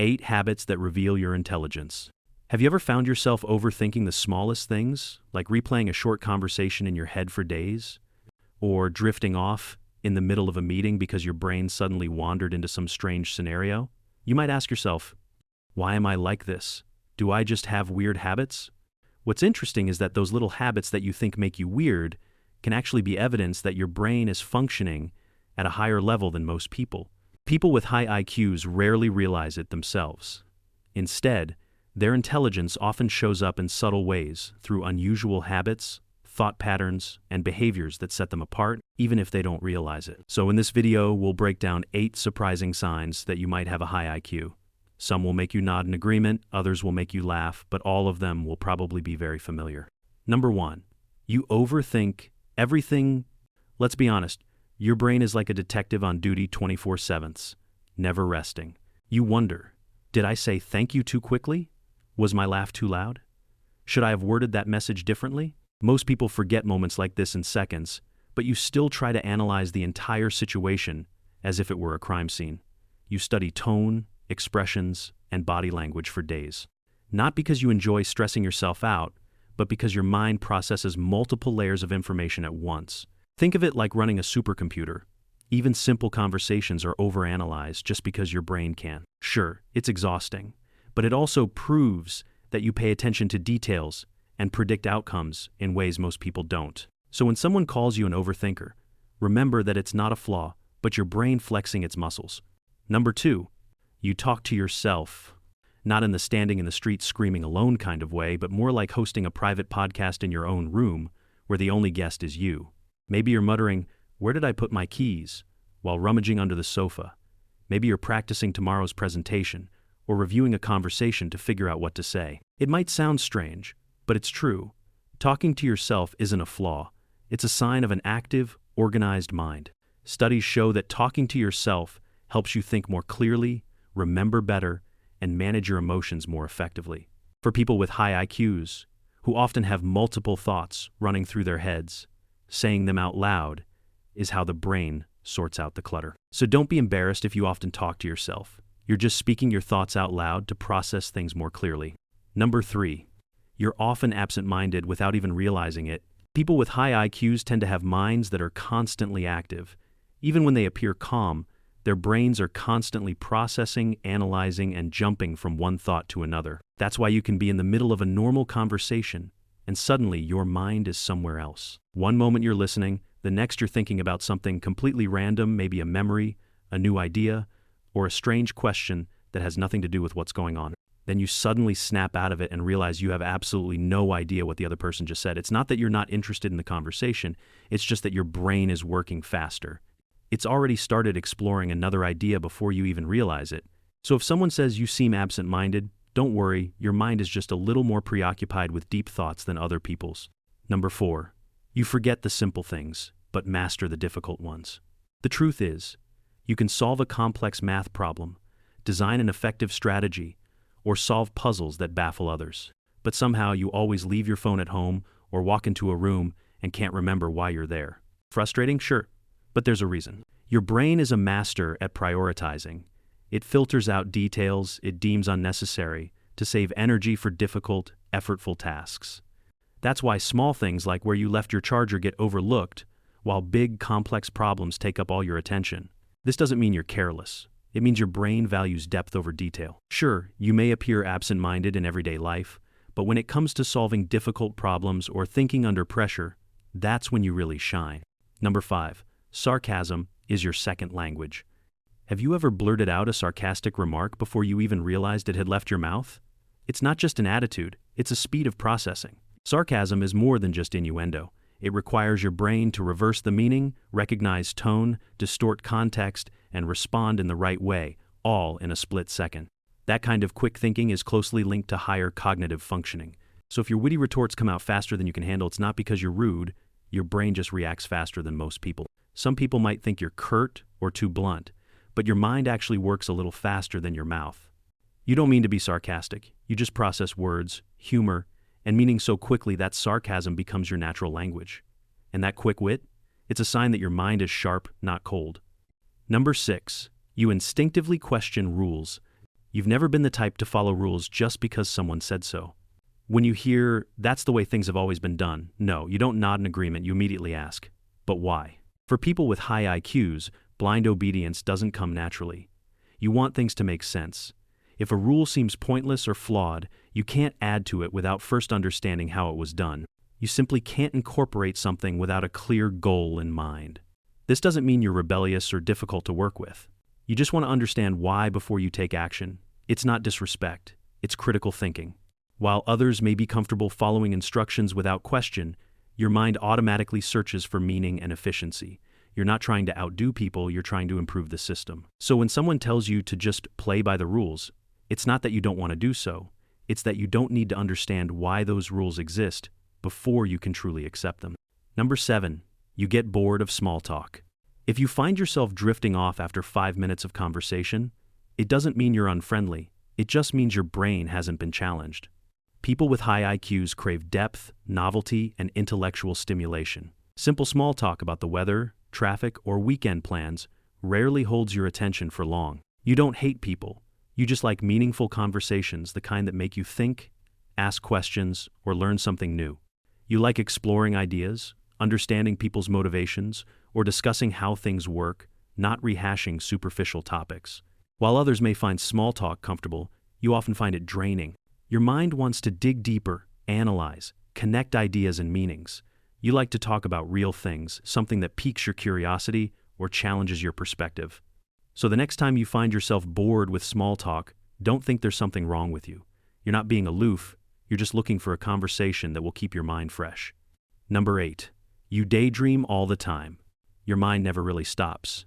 8 habits that reveal your intelligence. Have you ever found yourself overthinking the smallest things, like replaying a short conversation in your head for days? Or drifting off in the middle of a meeting because your brain suddenly wandered into some strange scenario? You might ask yourself, why am I like this? Do I just have weird habits? What's interesting is that those little habits that you think make you weird can actually be evidence that your brain is functioning at a higher level than most people. People with high IQs rarely realize it themselves. Instead, their intelligence often shows up in subtle ways through unusual habits, thought patterns, and behaviors that set them apart, even if they don't realize it. So in this video, we'll break down 8 surprising signs that you might have a high IQ. Some will make you nod in agreement, others will make you laugh, but all of them will probably be very familiar. Number 1, you overthink everything. Let's be honest, your brain is like a detective on duty 24/7, never resting. You wonder, did I say thank you too quickly? Was my laugh too loud? Should I have worded that message differently? Most people forget moments like this in seconds, but you still try to analyze the entire situation as if it were a crime scene. You study tone, expressions, and body language for days. Not because you enjoy stressing yourself out, but because your mind processes multiple layers of information at once. Think of it like running a supercomputer. Even simple conversations are overanalyzed just because your brain can. Sure, it's exhausting, but it also proves that you pay attention to details and predict outcomes in ways most people don't. So when someone calls you an overthinker, remember that it's not a flaw, but your brain flexing its muscles. Number 2, you talk to yourself. Not in the standing in the street screaming alone kind of way, but more like hosting a private podcast in your own room where the only guest is you. Maybe you're muttering, "Where did I put my keys?" while rummaging under the sofa. Maybe you're practicing tomorrow's presentation or reviewing a conversation to figure out what to say. It might sound strange, but it's true. Talking to yourself isn't a flaw. It's a sign of an active, organized mind. Studies show that talking to yourself helps you think more clearly, remember better, and manage your emotions more effectively. For people with high IQs, who often have multiple thoughts running through their heads, saying them out loud is how the brain sorts out the clutter. So don't be embarrassed if you often talk to yourself. You're just speaking your thoughts out loud to process things more clearly. Number 3, you're often absent-minded without even realizing it. People with high IQs tend to have minds that are constantly active. Even when they appear calm, their brains are constantly processing, analyzing, and jumping from one thought to another. That's why you can be in the middle of a normal conversation, and suddenly your mind is somewhere else. One moment you're listening, the next you're thinking about something completely random, maybe a memory, a new idea, or a strange question that has nothing to do with what's going on. Then you suddenly snap out of it and realize you have absolutely no idea what the other person just said. It's not that you're not interested in the conversation, it's just that your brain is working faster. It's already started exploring another idea before you even realize it. So if someone says you seem absent-minded, don't worry, your mind is just a little more preoccupied with deep thoughts than other people's. Number 4, you forget the simple things, but master the difficult ones. The truth is, you can solve a complex math problem, design an effective strategy, or solve puzzles that baffle others. But somehow you always leave your phone at home or walk into a room and can't remember why you're there. Frustrating? Sure, but there's a reason. Your brain is a master at prioritizing. It filters out details it deems unnecessary to save energy for difficult, effortful tasks. That's why small things like where you left your charger get overlooked, while big, complex problems take up all your attention. This doesn't mean you're careless. It means your brain values depth over detail. Sure, you may appear absent-minded in everyday life, but when it comes to solving difficult problems or thinking under pressure, that's when you really shine. Number 5, sarcasm is your second language. Have you ever blurted out a sarcastic remark before you even realized it had left your mouth? It's not just an attitude, it's a speed of processing. Sarcasm is more than just innuendo. It requires your brain to reverse the meaning, recognize tone, distort context, and respond in the right way, all in a split second. That kind of quick thinking is closely linked to higher cognitive functioning. So if your witty retorts come out faster than you can handle, it's not because you're rude, your brain just reacts faster than most people. Some people might think you're curt or too blunt, but your mind actually works a little faster than your mouth. You don't mean to be sarcastic, you just process words, humor, and meaning so quickly that sarcasm becomes your natural language. And that quick wit? It's a sign that your mind is sharp, not cold. Number 6, you instinctively question rules. You've never been the type to follow rules just because someone said so. When you hear, "That's the way things have always been done," no, you don't nod in agreement, you immediately ask, "But why?" For people with high IQs, blind obedience doesn't come naturally. You want things to make sense. If a rule seems pointless or flawed, you can't add to it without first understanding how it was done. You simply can't incorporate something without a clear goal in mind. This doesn't mean you're rebellious or difficult to work with. You just want to understand why before you take action. It's not disrespect, it's critical thinking. While others may be comfortable following instructions without question, your mind automatically searches for meaning and efficiency. You're not trying to outdo people, you're trying to improve the system. So when someone tells you to just play by the rules, it's not that you don't want to do so, it's that you don't need to understand why those rules exist before you can truly accept them. Number 7, you get bored of small talk. If you find yourself drifting off after 5 minutes of conversation, it doesn't mean you're unfriendly, it just means your brain hasn't been challenged. People with high IQs crave depth, novelty, and intellectual stimulation. Simple small talk about the weather, traffic, or weekend plans rarely holds your attention for long. You don't hate people, you just like meaningful conversations, the kind that make you think, ask questions, or learn something new. You like exploring ideas, understanding people's motivations, or discussing how things work, not rehashing superficial topics. While others may find small talk comfortable, you often find it draining. Your mind wants to dig deeper, analyze, connect ideas and meanings. You like to talk about real things, something that piques your curiosity or challenges your perspective. So the next time you find yourself bored with small talk, don't think there's something wrong with you. You're not being aloof, you're just looking for a conversation that will keep your mind fresh. Number 8, you daydream all the time. Your mind never really stops.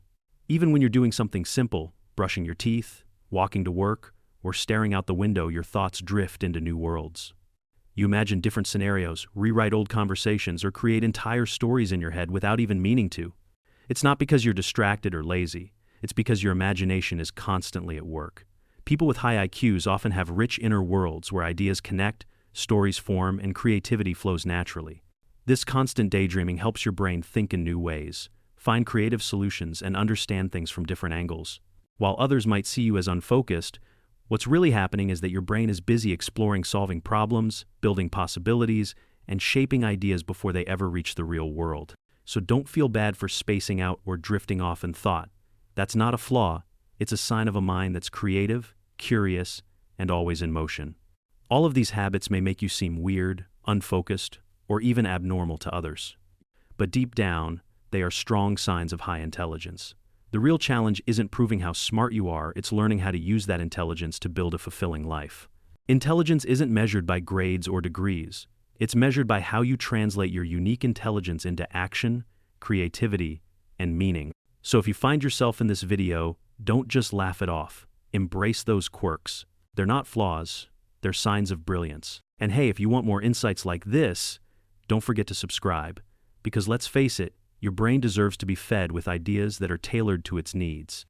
Even when you're doing something simple, brushing your teeth, walking to work, or staring out the window, your thoughts drift into new worlds. You imagine different scenarios, rewrite old conversations, or create entire stories in your head without even meaning to. It's not because you're distracted or lazy, it's because your imagination is constantly at work. People with high IQs often have rich inner worlds where ideas connect, stories form, and creativity flows naturally. This constant daydreaming helps your brain think in new ways, find creative solutions, and understand things from different angles. While others might see you as unfocused, what's really happening is that your brain is busy exploring solving problems, building possibilities, and shaping ideas before they ever reach the real world. So don't feel bad for spacing out or drifting off in thought. That's not a flaw, it's a sign of a mind that's creative, curious, and always in motion. All of these habits may make you seem weird, unfocused, or even abnormal to others. But deep down, they are strong signs of high intelligence. The real challenge isn't proving how smart you are, it's learning how to use that intelligence to build a fulfilling life. Intelligence isn't measured by grades or degrees. It's measured by how you translate your unique intelligence into action, creativity, and meaning. So if you find yourself in this video, don't just laugh it off. Embrace those quirks. They're not flaws, they're signs of brilliance. And hey, if you want more insights like this, don't forget to subscribe. Because let's face it, your brain deserves to be fed with ideas that are tailored to its needs.